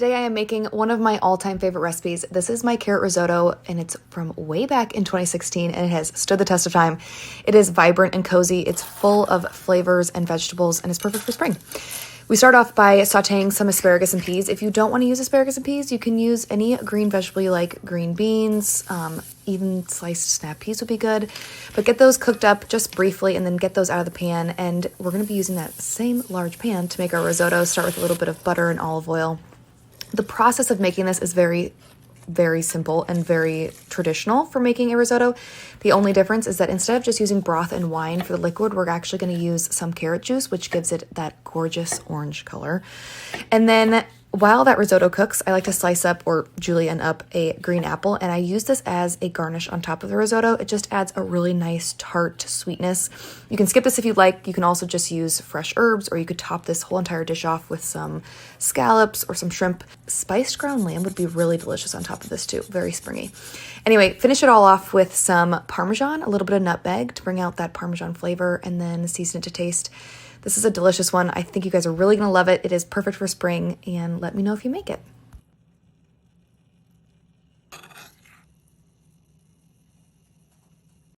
Today I am making one of my all-time favorite recipes. This is my carrot risotto, and it's from way back in 2016, and it has stood the test of time. It is vibrant and cozy. It's full of flavors and vegetables, and it's perfect for spring. We start off by sauteing some asparagus and peas. If you don't want to use asparagus and peas, you can use any green vegetable you like. Green beans, even sliced snap peas would be good. But get those cooked up just briefly and then get those out of the pan. And we're going to be using that same large pan to make our risotto. Start with a little bit of butter and olive oil. The process of making this is very simple and very traditional for making a risotto. The only difference is that instead of just using broth and wine for the liquid, we're actually going to use some carrot juice, which gives it that gorgeous orange color. And then while that risotto cooks, I like to slice up or julienne up a green apple, and I use this as a garnish on top of the risotto. It just adds a really nice tart sweetness. You can skip this if you'd like. You can also just use fresh herbs, or you could top this whole entire dish off with some scallops or some shrimp. Spiced ground lamb would be really delicious on top of this too. Very springy. Anyway, finish it all off with some Parmesan, a little bit of nutmeg to bring out that Parmesan flavor, and then season it to taste. This is a delicious one. I think you guys are really going to love it. It is perfect for spring, and let me know if you make it.